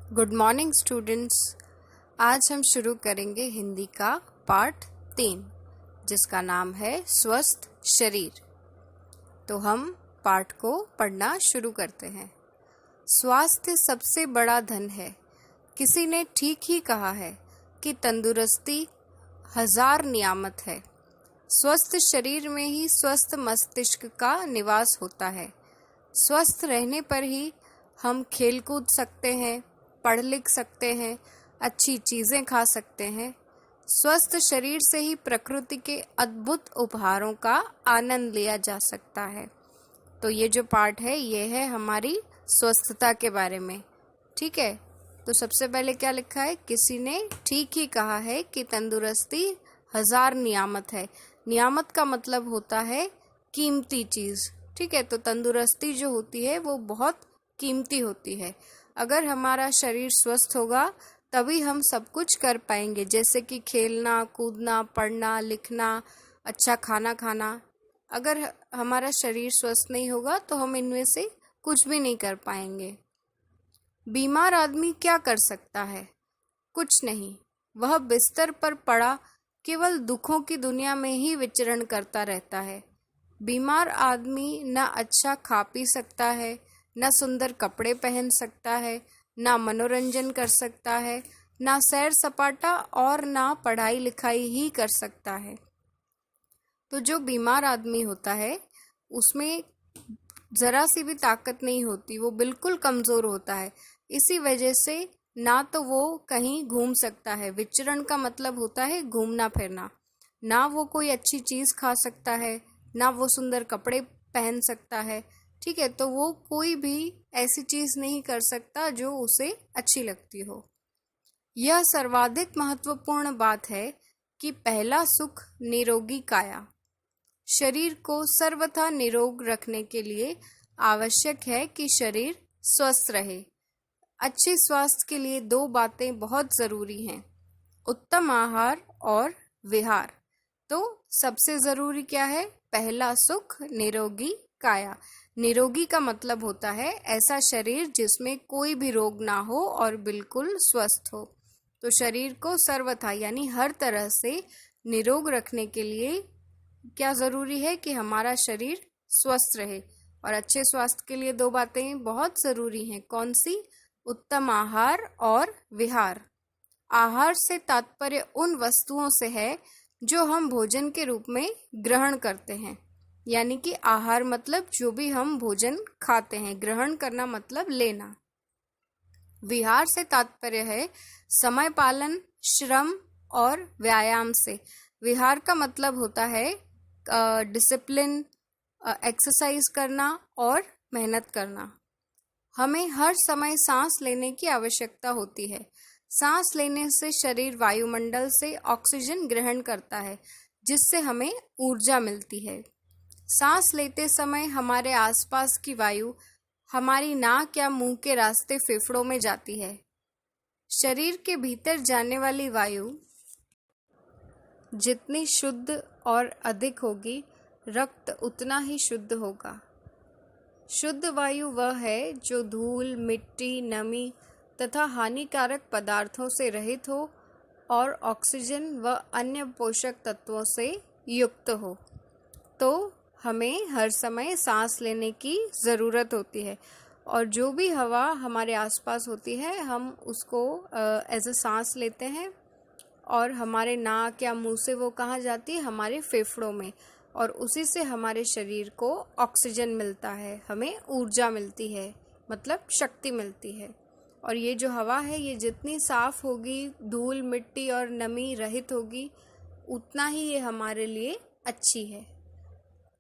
Good morning students. आज हम शुरू करेंगे हिंदी का पार्ट 3 जिसका नाम है स्वस्थ शरीर। तो हम पाठ को पढ़ना शुरू करते हैं। स्वास्थ्य सबसे बड़ा धन है। किसी ने ठीक ही कहा है कि तंदुरुस्ती 1000 नियामत है। स्वस्थ शरीर में ही स्वस्थ मस्तिष्क का निवास होता है। स्वस्थ रहने पर ही हम खेल कूद सकते हैं, पढ़ लिख सकते हैं, अच्छी चीज़ें खा सकते हैं। स्वस्थ शरीर से ही प्रकृति के अद्भुत उपहारों का आनंद लिया जा सकता है। तो ये जो पाठ है ये है हमारी स्वस्थता के बारे में। ठीक है, तो सबसे पहले क्या लिखा है? किसी ने ठीक ही कहा है कि तंदुरुस्ती 1000 नियामत है। नियामत का मतलब होता है कीमती चीज़। ठीक है, तो तंदुरुस्ती जो होती है वो बहुत कीमती होती है। अगर हमारा शरीर स्वस्थ होगा तभी हम सब कुछ कर पाएंगे, जैसे कि खेलना, कूदना, पढ़ना, लिखना, अच्छा खाना खाना। अगर हमारा शरीर स्वस्थ नहीं होगा तो हम इनमें से कुछ भी नहीं कर पाएंगे। बीमार आदमी क्या कर सकता है? कुछ नहीं। वह बिस्तर पर पड़ा केवल दुखों की दुनिया में ही विचरण करता रहता है। बीमार आदमी न अच्छा खा पी सकता है, न सुंदर कपड़े पहन सकता है, न मनोरंजन कर सकता है, न सैर सपाटा और न पढ़ाई लिखाई ही कर सकता है। तो जो बीमार आदमी होता है उसमें ज़रा सी भी ताकत नहीं होती, वो बिल्कुल कमज़ोर होता है। इसी वजह से ना तो वो कहीं घूम सकता है। विचरण का मतलब होता है घूमना फिरना। ना वो कोई अच्छी चीज़ खा सकता है, ना वो सुंदर कपड़े पहन सकता है। ठीक है, तो वो कोई भी ऐसी चीज़ नहीं कर सकता जो उसे अच्छी लगती हो। यह सर्वाधिक महत्वपूर्ण बात है कि पहला सुख निरोगी काया। शरीर को सर्वथा निरोग रखने के लिए आवश्यक है कि शरीर स्वस्थ रहे। अच्छे स्वास्थ्य के लिए 2 बातें बहुत ज़रूरी हैं, उत्तम आहार और विहार। तो सबसे ज़रूरी क्या है? पहला सुख निरोगी काया। निरोगी का मतलब होता है ऐसा शरीर जिसमें कोई भी रोग ना हो और बिल्कुल स्वस्थ हो। तो शरीर को सर्वथा यानी हर तरह से निरोग रखने के लिए क्या ज़रूरी है कि हमारा शरीर स्वस्थ रहे। और अच्छे स्वास्थ्य के लिए 2 बातें बहुत ज़रूरी हैं। कौन सी? उत्तम आहार और विहार। आहार से तात्पर्य उन वस्तुओं से है जो हम भोजन के रूप में ग्रहण करते हैं। यानी कि आहार मतलब जो भी हम भोजन खाते हैं, ग्रहण करना मतलब लेना। विहार से तात्पर्य है समय पालन, श्रम और व्यायाम से। विहार का मतलब होता है डिसिप्लिन, एक्सरसाइज करना और मेहनत करना। हमें हर समय सांस लेने की आवश्यकता होती है। सांस लेने से शरीर वायुमंडल से ऑक्सीजन ग्रहण करता है, जिससे हमें ऊर्जा मिलती है। सांस लेते समय हमारे आसपास की वायु हमारी नाक या मुंह के रास्ते फेफड़ों में जाती है। शरीर के भीतर जाने वाली वायु जितनी शुद्ध और अधिक होगी, रक्त उतना ही शुद्ध होगा। शुद्ध वायु वह है जो धूल, मिट्टी, नमी तथा हानिकारक पदार्थों से रहित हो और ऑक्सीजन व अन्य पोषक तत्वों से युक्त हो। तो हमें हर समय सांस लेने की ज़रूरत होती है और जो भी हवा हमारे आसपास होती है हम उसको एज अ सांस लेते हैं और हमारे नाक या मुंह से वो कहाँ जाती है? हमारे फेफड़ों में, और उसी से हमारे शरीर को ऑक्सीजन मिलता है, हमें ऊर्जा मिलती है, मतलब शक्ति मिलती है। और ये जो हवा है ये जितनी साफ़ होगी, धूल, मिट्टी और नमी रहित होगी, उतना ही ये हमारे लिए अच्छी है।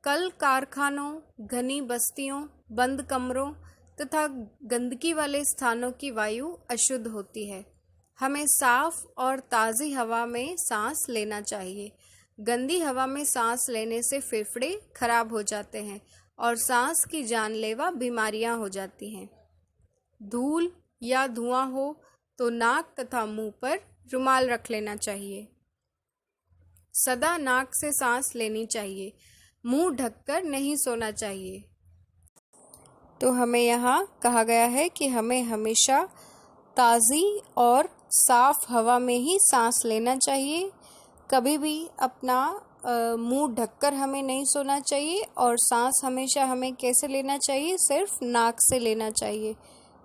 कल कारखानों, घनी बस्तियों, बंद कमरों तथा गंदगी वाले स्थानों की वायु अशुद्ध होती है। हमें साफ और ताज़ी हवा में सांस लेना चाहिए। गंदी हवा में सांस लेने से फेफड़े खराब हो जाते हैं और सांस की जानलेवा बीमारियां हो जाती हैं। धूल या धुआं हो तो नाक तथा मुंह पर रुमाल रख लेना चाहिए। सदा नाक से सांस लेनी चाहिए, मुंह ढककर नहीं सोना चाहिए। तो हमें यहाँ कहा गया है कि हमें हमेशा ताज़ी और साफ हवा में ही सांस लेना चाहिए। कभी भी अपना मुंह ढककर हमें नहीं सोना चाहिए और सांस हमेशा हमें कैसे लेना चाहिए, सिर्फ नाक से लेना चाहिए,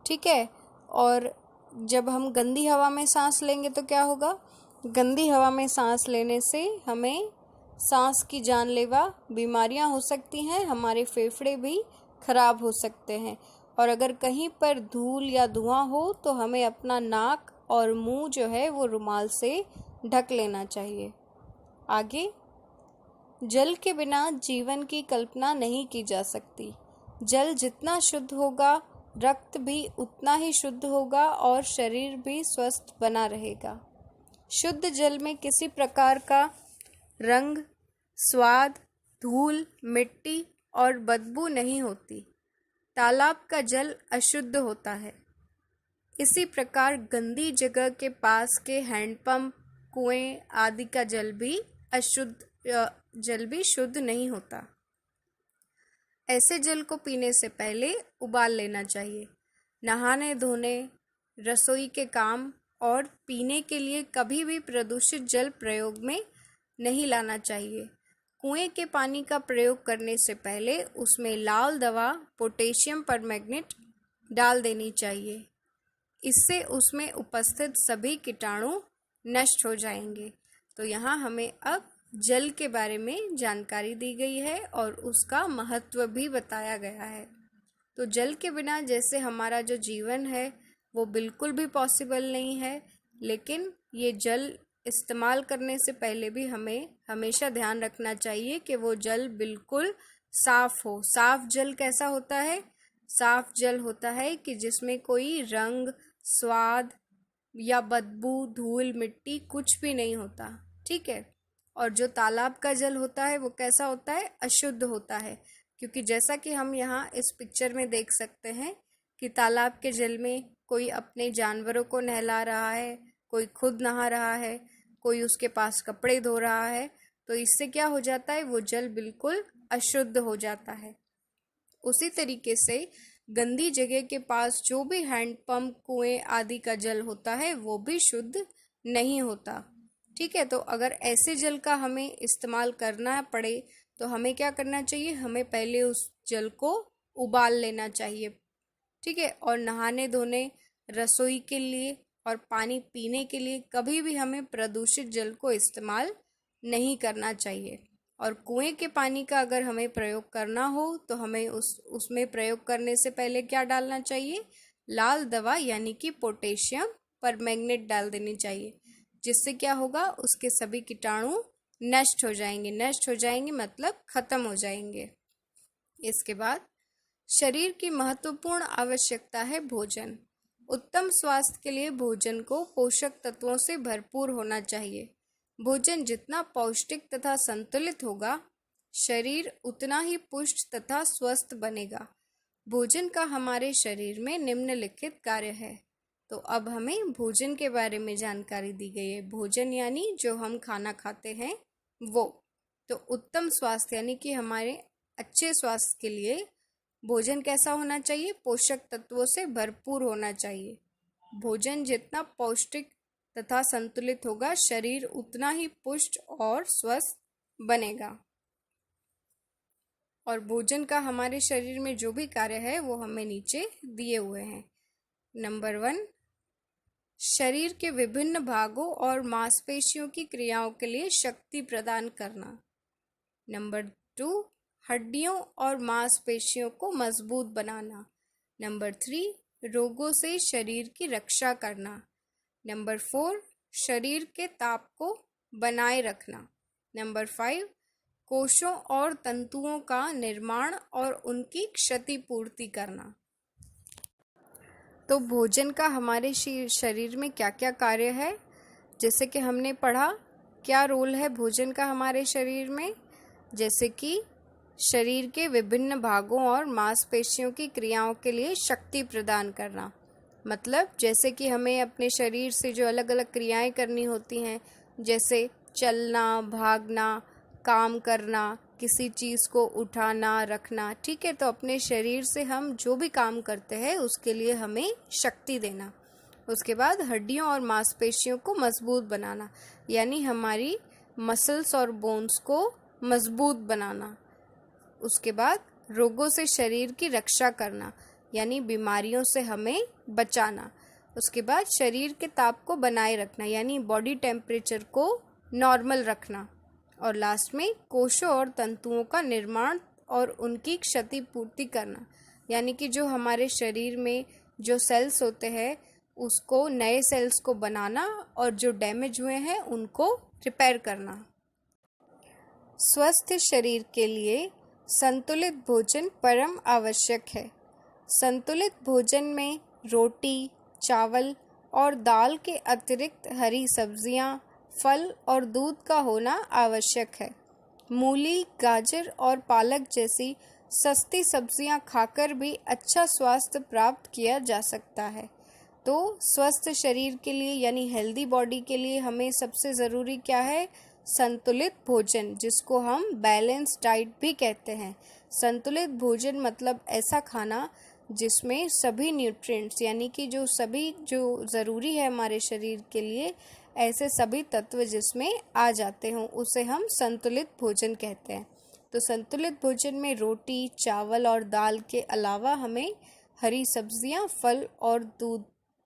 ठीक है। और जब हम गंदी हवा में सांस लेंगे तो क्या होगा, गंदी हवा में सांस लेने से हमें सांस की जानलेवा बीमारियां हो सकती हैं, हमारे फेफड़े भी खराब हो सकते हैं। और अगर कहीं पर धूल या धुआं हो तो हमें अपना नाक और मुंह जो है वो रुमाल से ढक लेना चाहिए। आगे, जल के बिना जीवन की कल्पना नहीं की जा सकती। जल जितना शुद्ध होगा, रक्त भी उतना ही शुद्ध होगा और शरीर भी स्वस्थ बना रहेगा। शुद्ध जल में किसी प्रकार का रंग, स्वाद, धूल, मिट्टी और बदबू नहीं होती। तालाब का जल अशुद्ध होता है। इसी प्रकार गंदी जगह के पास के हैंडपंप, कुएं आदि का जल भी शुद्ध नहीं होता। ऐसे जल को पीने से पहले उबाल लेना चाहिए। नहाने धोने, रसोई के काम और पीने के लिए कभी भी प्रदूषित जल प्रयोग में नहीं लाना चाहिए। कुएं के पानी का प्रयोग करने से पहले उसमें लाल दवा पोटेशियम परमैंगनेट डाल देनी चाहिए। इससे उसमें उपस्थित सभी कीटाणु नष्ट हो जाएंगे। तो यहाँ हमें अब जल के बारे में जानकारी दी गई है और उसका महत्व भी बताया गया है। तो जल के बिना जैसे हमारा जो जीवन है वो बिल्कुल भी पॉसिबल नहीं है, लेकिन ये जल इस्तेमाल करने से पहले भी हमें हमेशा ध्यान रखना चाहिए कि वो जल बिल्कुल साफ हो। साफ जल कैसा होता है? साफ जल होता है कि जिसमें कोई रंग, स्वाद या बदबू, धूल, मिट्टी कुछ भी नहीं होता, ठीक है। और जो तालाब का जल होता है वो कैसा होता है? अशुद्ध होता है, क्योंकि जैसा कि हम यहाँ इस पिक्चर में देख सकते हैं कि तालाब के जल में कोई अपने जानवरों को नहला रहा है, कोई खुद नहा रहा है, कोई उसके पास कपड़े धो रहा है। तो इससे क्या हो जाता है? वो जल बिल्कुल अशुद्ध हो जाता है। उसी तरीके से गंदी जगह के पास जो भी हैंडपंप, कुएं आदि का जल होता है वो भी शुद्ध नहीं होता, ठीक है। तो अगर ऐसे जल का हमें इस्तेमाल करना पड़े तो हमें क्या करना चाहिए? हमें पहले उस जल को उबाल लेना चाहिए, ठीक है। और नहाने धोने, रसोई के लिए और पानी पीने के लिए कभी भी हमें प्रदूषित जल को इस्तेमाल नहीं करना चाहिए। और कुएं के पानी का अगर हमें प्रयोग करना हो तो हमें उसमें प्रयोग करने से पहले क्या डालना चाहिए? लाल दवा यानी कि पोटेशियम परमैंगनेट डाल देनी चाहिए, जिससे क्या होगा? उसके सभी कीटाणु नष्ट हो जाएंगे। नष्ट हो जाएंगे मतलब खत्म हो जाएंगे। इसके बाद शरीर की महत्वपूर्ण आवश्यकता है भोजन। उत्तम स्वास्थ्य के लिए भोजन को पोषक तत्वों से भरपूर होना चाहिए। भोजन जितना पौष्टिक तथा संतुलित होगा, शरीर उतना ही पुष्ट तथा स्वस्थ बनेगा। भोजन का हमारे शरीर में निम्नलिखित कार्य है। तो अब हमें भोजन के बारे में जानकारी दी गई है। भोजन यानी जो हम खाना खाते हैं वो। तो उत्तम स्वास्थ्य यानी कि हमारे अच्छे स्वास्थ्य के लिए भोजन कैसा होना चाहिए? पोषक तत्वों से भरपूर होना चाहिए। भोजन जितना पौष्टिक तथा संतुलित होगा, शरीर उतना ही पुष्ट और स्वस्थ बनेगा। और भोजन का हमारे शरीर में जो भी कार्य है वो हमें नीचे दिए हुए हैं। नंबर 1, शरीर के विभिन्न भागों और मांसपेशियों की क्रियाओं के लिए शक्ति प्रदान करना। नंबर 2, हड्डियों और मांसपेशियों को मजबूत बनाना। नंबर 3, रोगों से शरीर की रक्षा करना। नंबर 4, शरीर के ताप को बनाए रखना। नंबर 5, कोशों और तंतुओं का निर्माण और उनकी क्षतिपूर्ति करना। तो भोजन का हमारे शरीर में क्या क्या कार्य है, जैसे कि हमने पढ़ा क्या रोल है भोजन का हमारे शरीर में। जैसे कि शरीर के विभिन्न भागों और मांसपेशियों की क्रियाओं के लिए शक्ति प्रदान करना, मतलब जैसे कि हमें अपने शरीर से जो अलग अलग क्रियाएं करनी होती हैं, जैसे चलना, भागना, काम करना, किसी चीज़ को उठाना, रखना, ठीक है। तो अपने शरीर से हम जो भी काम करते हैं उसके लिए हमें शक्ति देना। उसके बाद हड्डियों और मांसपेशियों को मजबूत बनाना, यानी हमारी मसल्स और बोन्स को मजबूत बनाना। उसके बाद रोगों से शरीर की रक्षा करना, यानी बीमारियों से हमें बचाना। उसके बाद शरीर के ताप को बनाए रखना, यानी बॉडी टेम्परेचर को नॉर्मल रखना। और लास्ट में कोशों और तंतुओं का निर्माण और उनकी क्षतिपूर्ति करना, यानी कि जो हमारे शरीर में जो सेल्स होते हैं उसको नए सेल्स को बनाना और जो डैमेज हुए हैं उनको रिपेयर करना। स्वस्थ शरीर के लिए संतुलित भोजन परम आवश्यक है। संतुलित भोजन में रोटी, चावल और दाल के अतिरिक्त हरी सब्जियां, फल और दूध का होना आवश्यक है। मूली, गाजर और पालक जैसी सस्ती सब्जियां खाकर भी अच्छा स्वास्थ्य प्राप्त किया जा सकता है। तो स्वस्थ शरीर के लिए यानी हेल्दी बॉडी के लिए हमें सबसे ज़रूरी क्या है? संतुलित भोजन, जिसको हम बैलेंस डाइट भी कहते हैं। संतुलित भोजन मतलब ऐसा खाना जिसमें सभी न्यूट्रिएंट्स यानी कि जो ज़रूरी है हमारे शरीर के लिए, ऐसे सभी तत्व जिसमें आ जाते हों उसे हम संतुलित भोजन कहते हैं। तो संतुलित भोजन में रोटी, चावल और दाल के अलावा हमें हरी सब्जियां, फल और दूध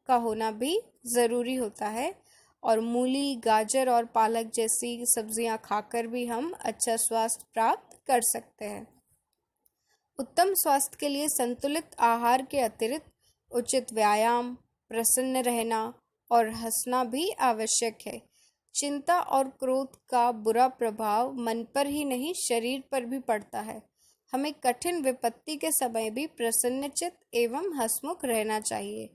का होना भी ज़रूरी होता है। और मूली, गाजर और पालक जैसी सब्जियां खाकर भी हम अच्छा स्वास्थ्य प्राप्त कर सकते हैं। उत्तम स्वास्थ्य के लिए संतुलित आहार के अतिरिक्त उचित व्यायाम, प्रसन्न रहना और हंसना भी आवश्यक है। चिंता और क्रोध का बुरा प्रभाव मन पर ही नहीं शरीर पर भी पड़ता है। हमें कठिन विपत्ति के समय भी प्रसन्नचित्त एवं हंसमुख रहना चाहिए।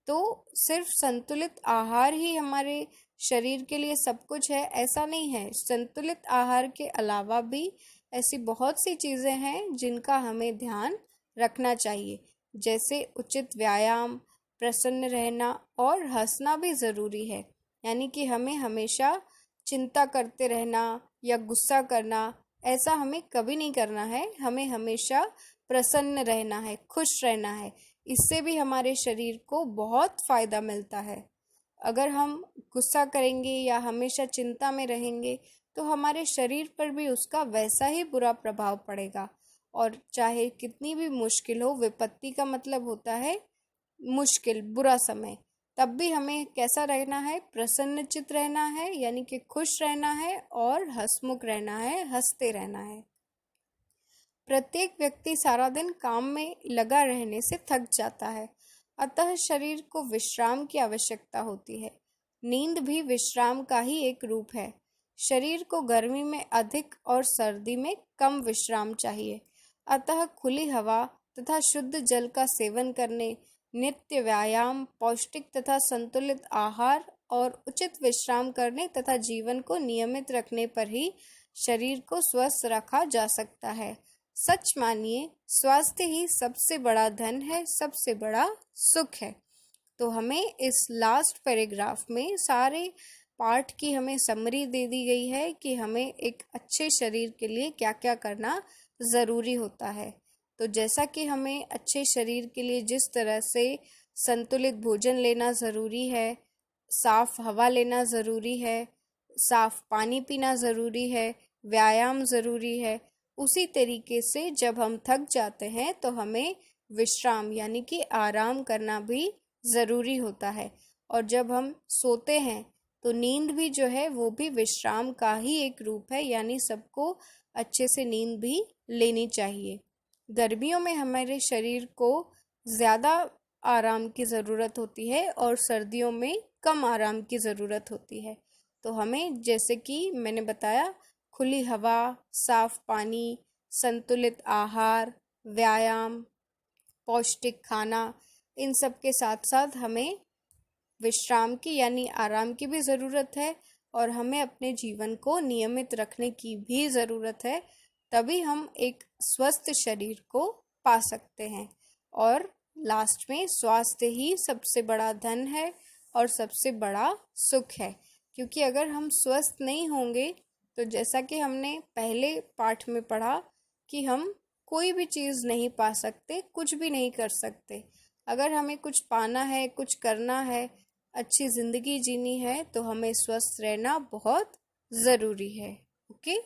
तो सिर्फ संतुलित आहार ही हमारे शरीर के लिए सब कुछ है, ऐसा नहीं है। संतुलित आहार के अलावा भी ऐसी बहुत सी चीज़ें हैं जिनका हमें ध्यान रखना चाहिए, जैसे उचित व्यायाम, प्रसन्न रहना और हंसना भी ज़रूरी है। यानी कि हमें हमेशा चिंता करते रहना या गुस्सा करना, ऐसा हमें कभी नहीं करना है। हमें हमेशा प्रसन्न रहना है, खुश रहना है। इससे भी हमारे शरीर को बहुत फ़ायदा मिलता है। अगर हम गुस्सा करेंगे या हमेशा चिंता में रहेंगे तो हमारे शरीर पर भी उसका वैसा ही बुरा प्रभाव पड़ेगा। और चाहे कितनी भी मुश्किल हो, विपत्ति का मतलब होता है मुश्किल, बुरा समय, तब भी हमें कैसा रहना है? प्रसन्नचित्त रहना है, यानी कि खुश रहना है और हंसमुख रहना है, हंसते रहना है। प्रत्येक व्यक्ति सारा दिन काम में लगा रहने से थक जाता है, अतः शरीर को विश्राम की आवश्यकता होती है। नींद भी विश्राम का ही एक रूप है। शरीर को गर्मी में अधिक और सर्दी में कम विश्राम चाहिए, अतः खुली हवा तथा शुद्ध जल का सेवन करने, नित्य व्यायाम, पौष्टिक तथा संतुलित आहार और उचित विश्राम करने तथा जीवन को नियमित रखने पर ही शरीर को स्वस्थ रखा जा सकता है। सच मानिए, स्वास्थ्य ही सबसे बड़ा धन है, सबसे बड़ा सुख है। तो हमें इस लास्ट पैराग्राफ में सारे पार्ट की हमें समरी दे दी गई है कि हमें एक अच्छे शरीर के लिए क्या क्या करना ज़रूरी होता है। तो जैसा कि हमें अच्छे शरीर के लिए जिस तरह से संतुलित भोजन लेना ज़रूरी है, साफ़ हवा लेना ज़रूरी है, साफ़ पानी पीना ज़रूरी है, व्यायाम ज़रूरी है, उसी तरीके से जब हम थक जाते हैं तो हमें विश्राम यानी कि आराम करना भी ज़रूरी होता है। और जब हम सोते हैं तो नींद भी जो है वो भी विश्राम का ही एक रूप है, यानी सबको अच्छे से नींद भी लेनी चाहिए। गर्मियों में हमारे शरीर को ज़्यादा आराम की ज़रूरत होती है और सर्दियों में कम आराम की ज़रूरत होती है। तो हमें, जैसे कि मैंने बताया, खुली हवा, साफ पानी, संतुलित आहार, व्यायाम, पौष्टिक खाना, इन सब के साथ साथ हमें विश्राम की यानी आराम की भी ज़रूरत है और हमें अपने जीवन को नियमित रखने की भी ज़रूरत है। तभी हम एक स्वस्थ शरीर को पा सकते हैं। और लास्ट में स्वास्थ्य ही सबसे बड़ा धन है और सबसे बड़ा सुख है, क्योंकि अगर हम स्वस्थ नहीं होंगे तो जैसा कि हमने पहले पाठ में पढ़ा कि हम कोई भी चीज़ नहीं पा सकते, कुछ भी नहीं कर सकते। अगर हमें कुछ पाना है, कुछ करना है, अच्छी ज़िंदगी जीनी है तो हमें स्वस्थ रहना बहुत ज़रूरी है। ओके।